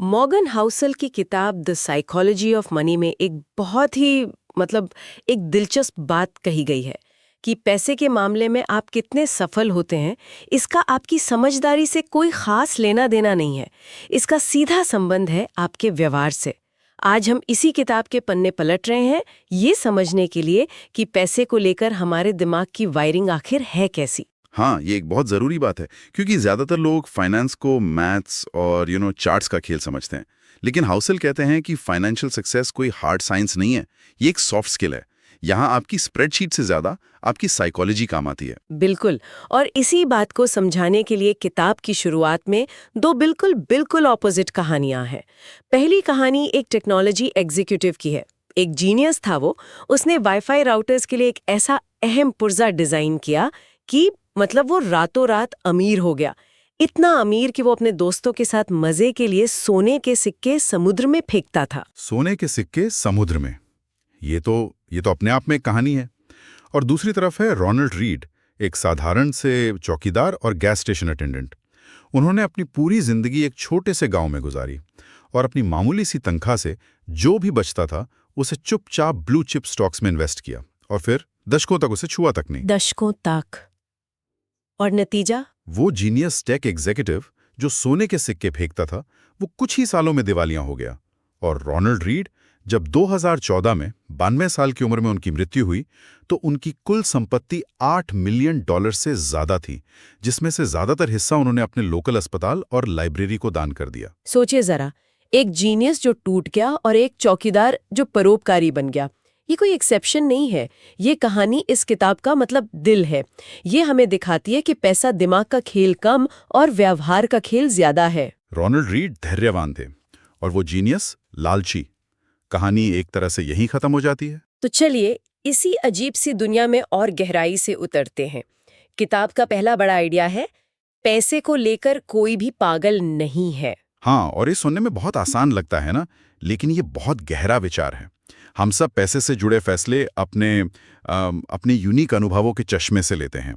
Morgan Housel की किताब the psychology of money में एक बहुत ही एक दिलचस्प बात कही गई है कि पैसे के मामले में आप कितने सफल होते हैं, इसका आपकी समझदारी से कोई खास लेना देना नहीं है। इसका सीधा संबंध है आपके व्यवहार से। आज हम इसी किताब के पन्ने पलट रहे हैं, ये समझने के लिए कि पैसे को लेकर हमारे दिमाग की वायरिंग आखिर है कैसी। हाँ, ये एक बहुत ज़रूरी बात है क्योंकि ज़्यादातर लोग फाइनेंस को मैथ्स और चार्ट्स का खेल समझते हैं। लेकिन हाउसल कहते हैं कि फाइनेंशियल सक्सेस कोई हार्ड साइंस नहीं है, ये एक सॉफ्ट स्किल है। यहाँ आपकी स्प्रेडशीट से ज़्यादा आपकी साइकोलॉजी काम आती है। बिल्कुल। और इसी बात को समझाने के लिए किताब की शुरुआत में दो बिल्कुल बिल्कुल ऑपोजिट कहानियां हैं। पहली कहानी एक टेक्नोलॉजी एग्जीक्यूटिव की है। एक जीनियस था वो। उसने वाईफाई राउटर्स के लिए एक ऐसा अहम पुर्जा डिजाइन किया कि वो रातों रात अमीर हो गया। इतना अमीर कि वो अपने दोस्तों के साथ मजे के लिए सोने के सिक्के समुद्र में फेंकता था। सोने के सिक्के समुद्र में, ये तो अपने आप में एक कहानी है। और दूसरी तरफ है रोनाल्ड रीड, एक साधारण से चौकीदार और गैस स्टेशन अटेंडेंट। उन्होंने अपनी पूरी जिंदगी एक छोटे से गांव में गुजारी और अपनी मामूली सी तनख्वाह से जो भी बचता था उसे चुपचाप ब्लू चिप स्टॉक्स में इन्वेस्ट किया और फिर दशकों तक उसे छुआ तक नहीं। दशकों तक। और नतीजा? वो जीनियस टेक एग्जीक्यूटिव जो सोने के सिक्के फेंकता था, वो कुछ ही सालों में दिवालिया हो गया। और रोनाल्ड रीड, जब 2014 में 92 साल की उम्र में उनकी मृत्यु हुई, तो उनकी कुल संपत्ति $8 मिलियन से ज्यादा थी, जिसमें से ज्यादातर हिस्सा उन्होंने अपने लोकल अस्पताल और लाइब्रेरी को दान कर दिया। सोचिए जरा, एक जीनियस जो टूट गया और एक चौकीदार जो परोपकारी बन गया। ये कोई एक्सेप्शन नहीं है, ये कहानी इस किताब का दिल है। ये हमें दिखाती है कि पैसा दिमाग का खेल कम और व्यवहार का खेल ज्यादा है। रोनाल्ड रीड धैर्यवान थे और वो जीनियस लालची। कहानी एक तरह से यहीं खत्म हो जाती है। तो चलिए इसी अजीब सी दुनिया में और गहराई से उतरते हैं। किताब का पहला बड़ा आइडिया है, पैसे को लेकर कोई भी पागल नहीं है। हाँ, और ये सुनने में बहुत आसान लगता है ना, लेकिन ये बहुत गहरा विचार है। हम सब पैसे से जुड़े फैसले अपने यूनिक अनुभवों के चश्मे से लेते हैं।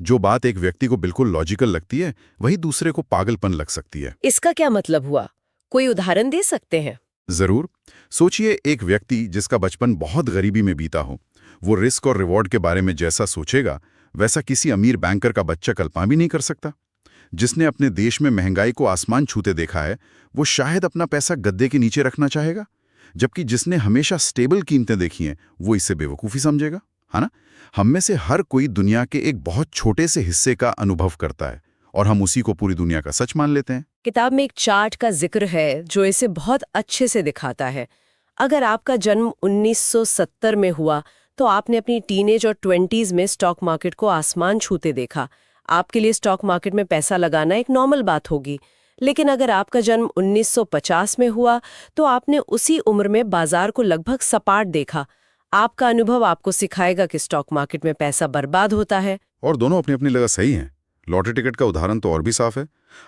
जो बात एक व्यक्ति को बिल्कुल लॉजिकल लगती है, वही दूसरे को पागलपन लग सकती है। इसका क्या मतलब हुआ? कोई उदाहरण दे सकते हैं? जरूर। सोचिए, एक व्यक्ति जिसका बचपन बहुत गरीबी में बीता हो, वो रिस्क और रिवॉर्ड के बारे में जैसा सोचेगा वैसा किसी अमीर बैंकर का बच्चा कल्पना भी नहीं कर सकता। जिसने अपने देश में महंगाई को आसमान छूते देखा है, वो शायद अपना पैसा गद्दे के नीचे रखना चाहेगा, जबकि जिसने हमेशा स्टेबल कीमतें देखी हैं वो इसे बेवकूफ़ी समझेगा, है ना? हम में से हर कोई दुनिया के एक बहुत छोटे से हिस्से का अनुभव करता है और हम उसी को पूरी दुनिया का सच मान लेते हैं। किताब में एक चार्ट का जिक्र है जो इसे बहुत अच्छे से दिखाता है। अगर आपका जन्म 1970 में हुआ तो आपने अपनी टीनेज और 20s में स्टॉक मार्केट को आसमान छूते देखा। आपके लिए स्टॉक मार्केट में पैसा लगाना एक नॉर्मल बात होगी। लेकिन अगर आपका जन्म 1950 में हुआ तो आपने उसी उम्र में बाजार को लगभग सपाट देखा। आपका अनुभव आपको सिखाएगा कि स्टॉक मार्केट में पैसा बर्बाद होता है। और दोनों अपनी अपनी जगह सही हैं। लॉटरी टिकट का उदाहरण तो और भी साफ है।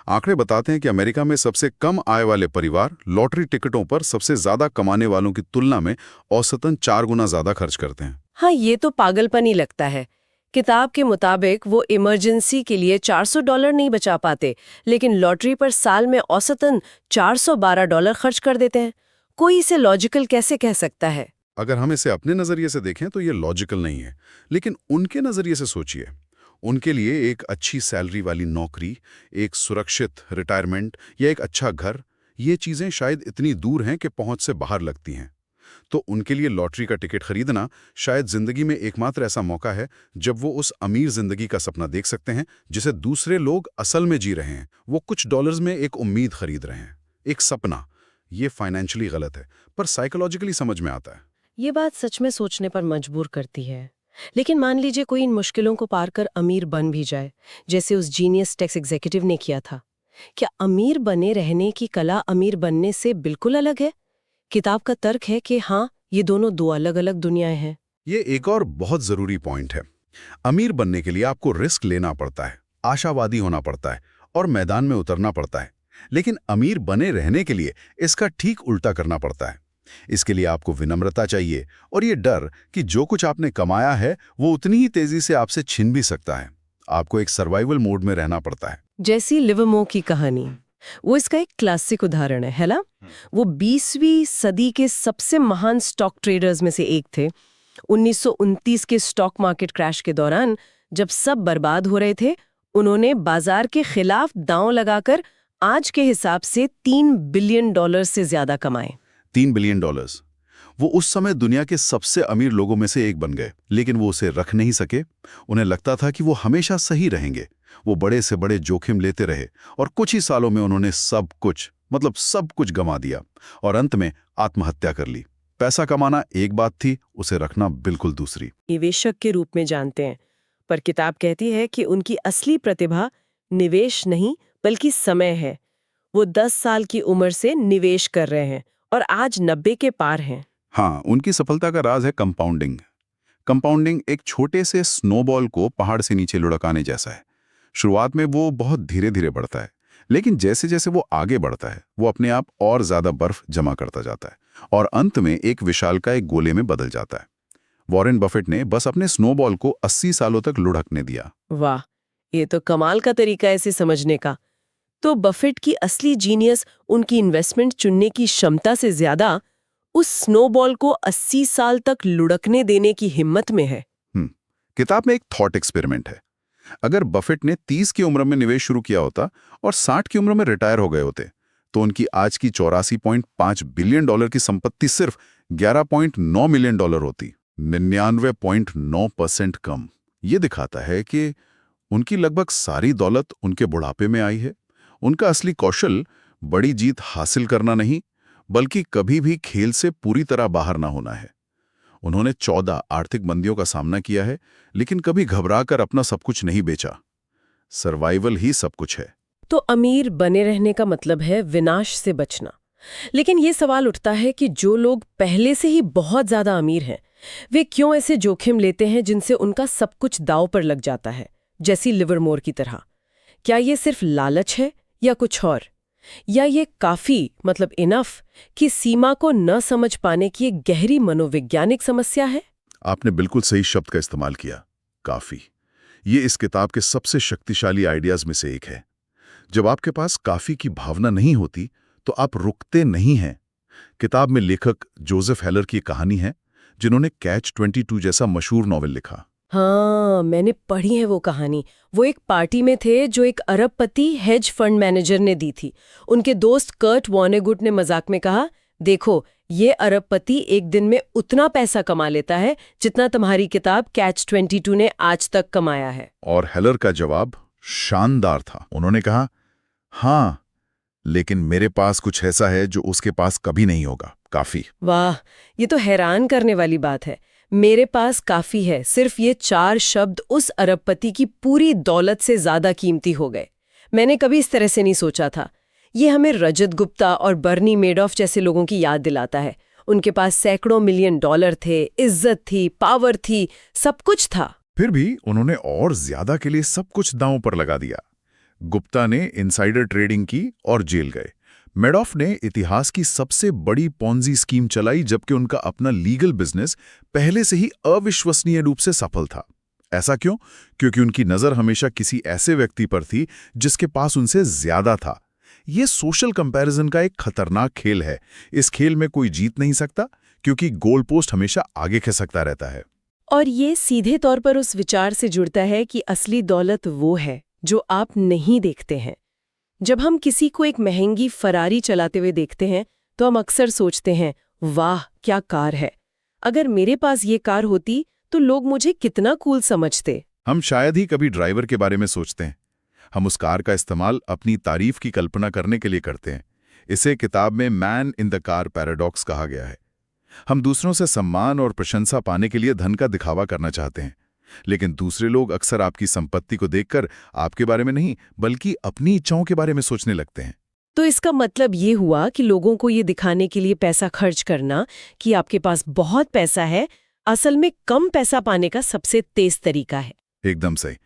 आंकड़े बताते हैं कि अमेरिका में सबसे कम आय वाले परिवार लॉटरी टिकटों पर सबसे ज्यादा कमाने वालों की तुलना में औसतन 4 गुना ज्यादा खर्च करते हैं। हाँ, ये तो पागलपन ही लगता है। किताब के मुताबिक वो इमरजेंसी के लिए $400 नहीं बचा पाते, लेकिन लॉटरी पर साल में औसतन $412 खर्च कर देते हैं। कोई इसे लॉजिकल कैसे कह सकता है? अगर हम इसे अपने नजरिए से देखें तो ये लॉजिकल नहीं है, लेकिन उनके नजरिए से सोचिए। उनके लिए एक अच्छी सैलरी वाली नौकरी, एक सुरक्षित रिटायरमेंट या एक अच्छा घर, ये चीजें शायद इतनी दूर हैं कि पहुंच से बाहर लगती हैं। तो उनके लिए लॉटरी का टिकट खरीदना शायद जिंदगी में एकमात्र ऐसा मौका है जब वो उस अमीर जिंदगी का सपना देख सकते हैं जिसे दूसरे लोग असल में जी रहे हैं। वो कुछ डॉलर्स में एक उम्मीद खरीद रहे हैं, एक सपना। ये फाइनेंशियली गलत है, पर साइकोलॉजिकली समझ में आता है। ये बात सच में सोचने पर मजबूर करती है। लेकिन मान लीजिए कोई इन मुश्किलों को पार कर अमीर बन भी जाए, जैसे उस जीनियस टैक्स एग्जीक्यूटिव ने किया था। क्या अमीर बने रहने की कला अमीर बनने से बिल्कुल अलग है? किताब का तर्क है कि हाँ, ये दोनों दो अलग अलग दुनियाएं हैं। ये एक और बहुत जरूरी पॉइंट है। अमीर बनने के लिए आपको रिस्क लेना पड़ता है, आशावादी होना पड़ता है और मैदान में उतरना पड़ता है। लेकिन अमीर बने रहने के लिए इसका ठीक उल्टा करना पड़ता है। इसके लिए आपको विनम्रता चाहिए और ये डर कि जो कुछ आपने कमाया है वो उतनी ही तेजी से आपसे छिन भी सकता है। आपको एक सर्वाइवल मोड में रहना पड़ता है। जैसी लिवरमोर की कहानी। वो इसका एक क्लासिक उदाहरण है ना? वो 20वीं सदी के सबसे महान स्टॉक ट्रेडर्स में से एक थे। 1929 के स्टॉक मार्केट क्रैश के दौरान जब सब बर्बाद हो रहे थे, उन्होंने बाजार के खिलाफ दांव लगाकर आज के हिसाब से $3 बिलियन से ज्यादा कमाए। $3 बिलियन। वो उस समय दुनिया के सबसे अमीर लोगों में से एक बन गए, लेकिन वो उसे रख नहीं सके। उन्हें लगता था कि वो हमेशा सही रहेंगे। वो बड़े से बड़े जोखिम लेते रहे और कुछ ही सालों में उन्होंने सब कुछ गंवा दिया और अंत में आत्महत्या कर ली। पैसा कमाना एक बात थी, उसे रखना बिल्कुल दूसरी। निवेशक के रूप में जानते हैं, पर किताब कहती है कि उनकी असली प्रतिभा निवेश नहीं बल्कि समय है। वो 10 साल की उम्र से निवेश कर रहे हैं और आज 90 के पार हैं। हाँ, उनकी सफलता का राज है कंपाउंडिंग। कंपाउंडिंग एक छोटे से स्नोबॉल को पहाड़ से नीचे लुढ़काने जैसा है। शुरुआत में वो बहुत धीरे धीरे बढ़ता है, लेकिन जैसे जैसे वो आगे बढ़ता है, वो अपने आप और ज्यादा बर्फ जमा करता जाता है और अंत में एक विशालकाय गोले में बदल जाता है। वॉरेन बफेट ने बस अपने स्नोबॉल को 80 सालों तक लुढ़कने दिया। वाह, ये तो कमाल का तरीका है इसे समझने का। तो बफेट की असली जीनियस उनकी इन्वेस्टमेंट चुनने की क्षमता से ज्यादा उस स्नोबॉल को 80 साल तक लुढ़कने देने की हिम्मत में है। किताब में एक थॉट एक्सपेरिमेंट है। अगर बफेट ने 30 की उम्र में निवेश शुरू किया होता और 60 की उम्र में रिटायर हो गए होते, तो उनकी आज की $84.5 बिलियन की संपत्ति सिर्फ $11.9 मिलियन होती। 99.9% कम। ये दिखाता है कि उनकी लगभग सारी दौलत उनके बुढ़ापे में आई है। उनका असली कौशल बड़ी जीत हासिल करना नहीं, बल्कि कभी भी खेल से पूरी तरह बाहर ना होना है। उन्होंने 14 आर्थिक मंदियों का सामना किया है, लेकिन कभी घबराकर अपना सब कुछ नहीं बेचा। सर्वाइवल ही सब कुछ है। तो अमीर बने रहने का मतलब है विनाश से बचना। लेकिन ये सवाल उठता है कि जो लोग पहले से ही बहुत ज्यादा अमीर हैं, वे क्यों ऐसे जोखिम लेते हैं जिनसे उनका सब कुछ दांव पर लग जाता है, जैसी लिवरमोर की तरह? क्या ये सिर्फ लालच है या कुछ और? या ये काफी मतलब इनफ कि सीमा को न समझ पाने की एक गहरी मनोवैज्ञानिक समस्या है? आपने बिल्कुल सही शब्द का इस्तेमाल किया, काफी। ये इस किताब के सबसे शक्तिशाली आइडियाज में से एक है। जब आपके पास काफी की भावना नहीं होती, तो आप रुकते नहीं हैं। किताब में लेखक जोसेफ हेलर की कहानी है, जिन्होंने कैच 22 जैसा मशहूर नॉवेल लिखा। हाँ, मैंने पढ़ी है वो कहानी। वो एक पार्टी में थे जो एक अरबपति हेज फंड मैनेजर ने दी थी। उनके दोस्त कर्ट वॉनेगुट ने मजाक में कहा, देखो ये अरबपति एक दिन में उतना पैसा कमा लेता है जितना तुम्हारी किताब कैच 22 ने आज तक कमाया है। और हेलर का जवाब शानदार था। उन्होंने कहा, हाँ, लेकिन मेरे पास कुछ ऐसा है जो उसके पास कभी नहीं होगा, काफी। वाह, ये तो हैरान करने वाली बात है। मेरे पास काफी है, सिर्फ ये 4 शब्द उस अरबपति की पूरी दौलत से ज्यादा कीमती हो गए। मैंने कभी इस तरह से नहीं सोचा था। ये हमें रजत गुप्ता और बर्नी मेडॉफ जैसे लोगों की याद दिलाता है। उनके पास सैकड़ों मिलियन डॉलर थे, इज्जत थी, पावर थी, सब कुछ था। फिर भी उन्होंने और ज्यादा के लिए सब कुछ दांव पर लगा दिया। गुप्ता ने इनसाइडर ट्रेडिंग की और जेल गए। मेडॉफ ने इतिहास की सबसे बड़ी पॉन्जी स्कीम चलाई, जबकि उनका अपना लीगल बिजनेस पहले से ही अविश्वसनीय रूप से सफल था। ऐसा क्यों? क्योंकि उनकी नजर हमेशा किसी ऐसे व्यक्ति पर थी जिसके पास उनसे ज्यादा था। ये सोशल कंपैरिजन का एक खतरनाक खेल है। इस खेल में कोई जीत नहीं सकता, क्योंकि गोल पोस्ट हमेशा आगे खिसकता रहता है। और ये सीधे तौर पर उस विचार से जुड़ता है कि असली दौलत वो है जो आप नहीं देखते हैं। जब हम किसी को एक महंगी फरारी चलाते हुए देखते हैं, तो हम अक्सर सोचते हैं, वाह क्या कार है। अगर मेरे पास ये कार होती तो लोग मुझे कितना कूल समझते। हम शायद ही कभी ड्राइवर के बारे में सोचते हैं। हम उस कार का इस्तेमाल अपनी तारीफ की कल्पना करने के लिए करते हैं। इसे किताब में man in the car paradox कहा गया है। हम दूसरों से सम्मान और प्रशंसा पाने के लिए धन का दिखावा करना चाहते हैं, लेकिन दूसरे लोग अक्सर आपकी संपत्ति को देखकर आपके बारे में नहीं, बल्कि अपनी इच्छाओं के बारे में सोचने लगते हैं। तो इसका मतलब ये हुआ कि लोगों को ये दिखाने के लिए पैसा खर्च करना कि आपके पास बहुत पैसा है, असल में कम पैसा पाने का सबसे तेज तरीका है। एकदम सही।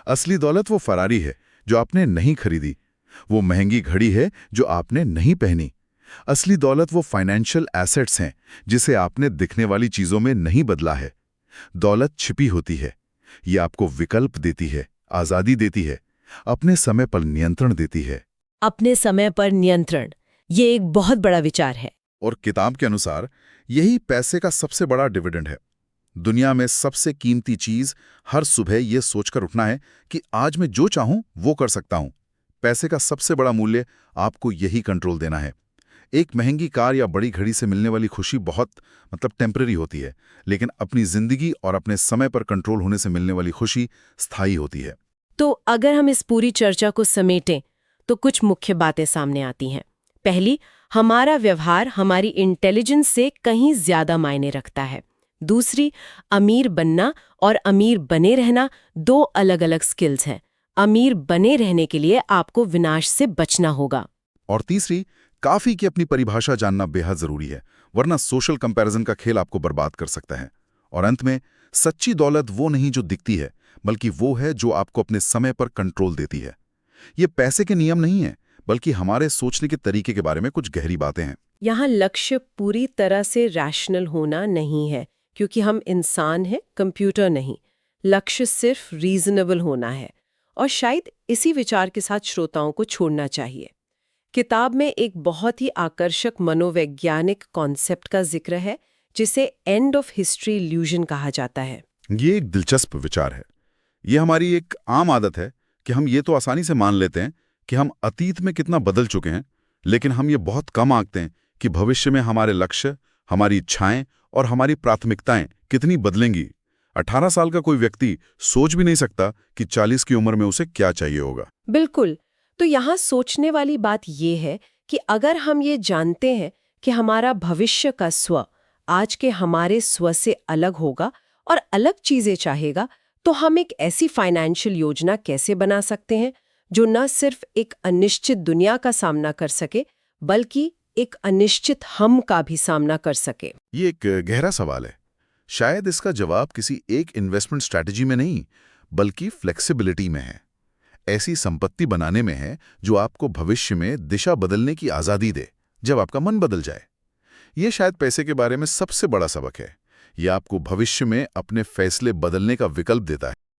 असली दौलत वो फरारी है जो आपने नहीं खरीदी, वो महंगी घड़ी है जो आपने नहीं पहनी। असली दौलत वो फाइनेंशियल एसेट्स हैं जिसे आपने दिखने वाली चीजों में नहीं बदला है। दौलत छिपी होती है। ये आपको विकल्प देती है, आजादी देती है, अपने समय पर नियंत्रण देती है। अपने समय पर नियंत्रण, ये एक बहुत बड़ा विचार है। और किताब के अनुसार यही पैसे का सबसे बड़ा डिविडेंड है। दुनिया में सबसे कीमती चीज हर सुबह ये सोचकर उठना है कि आज मैं जो चाहूं वो कर सकता हूं। पैसे का सबसे बड़ा मूल्य आपको यही कंट्रोल देना है। एक महंगी कार या बड़ी घड़ी से मिलने वाली खुशी बहुत टेम्पररी होती है, लेकिन अपनी जिंदगी और अपने समय पर कंट्रोल होने से मिलने वाली खुशी स्थायी होती है। तो अगर हम इस पूरी चर्चा को समेटें तो कुछ मुख्य बातें सामने आती हैं। पहली, हमारा व्यवहार हमारी इंटेलिजेंस से कहीं ज्यादा मायने रखता है। दूसरी, अमीर बनना और अमीर बने रहना दो अलग-अलग स्किल्स हैं। अमीर बने रहने के लिए आपको विनाश से बचना होगा। और तीसरी, काफी की अपनी परिभाषा जानना बेहद जरूरी है, वरना सोशल कंपैरिजन का खेल आपको बर्बाद कर सकता है। और अंत में, सच्ची दौलत वो नहीं जो दिखती है, बल्कि वो है जो आपको अपने समय पर कंट्रोल देती है। ये पैसे के नियम नहीं है, बल्कि हमारे सोचने के तरीके के बारे में कुछ गहरी बातें हैं। यहाँ लक्ष्य पूरी तरह से रैशनल होना नहीं है, क्योंकि हम इंसान हैं, कंप्यूटर नहीं। लक्ष्य सिर्फ रीजनेबल होना है, और शायद इसी विचार के साथ श्रोताओं को छोड़ना चाहिए। किताब में एक बहुत ही आकर्षक मनोवैज्ञानिक कॉन्सेप्ट का जिक्र है, जिसे एंड ऑफ हिस्ट्री इल्यूजन कहा जाता है। ये एक दिलचस्प विचार है। ये हमारी एक आम आदत है कि हम ये तो आसानी से मान लेते हैं कि हम अतीत में कितना बदल चुके हैं, लेकिन हम ये बहुत कम आंकते हैं कि भविष्य में हमारे लक्ष्य, हमारी इच्छाएं और हमारी प्राथमिकताएं कितनी बदलेंगी। 18 साल का कोई व्यक्ति सोच भी नहीं सकता कि 40 की उम्र में उसे क्या चाहिए होगा। बिल्कुल। तो यहाँ सोचने वाली बात ये है कि अगर हम ये जानते हैं कि हमारा भविष्य का स्व आज के हमारे स्व से अलग होगा और अलग चीजें चाहेगा, तो हम एक ऐसी फाइनेंशियल योजना कैसे बना सकते हैं जो न सिर्फ एक अनिश्चित दुनिया का सामना कर सके, बल्कि एक अनिश्चित हम का भी सामना कर सके। ये एक गहरा सवाल है। शायद इसका जवाब किसी एक इन्वेस्टमेंट स्ट्रैटेजी में नहीं, बल्कि फ्लेक्सिबिलिटी में है। ऐसी संपत्ति बनाने में है जो आपको भविष्य में दिशा बदलने की आज़ादी दे जब आपका मन बदल जाए। ये शायद पैसे के बारे में सबसे बड़ा सबक है। ये आपको भविष्य में अपने फैसले बदलने का विकल्प देता है।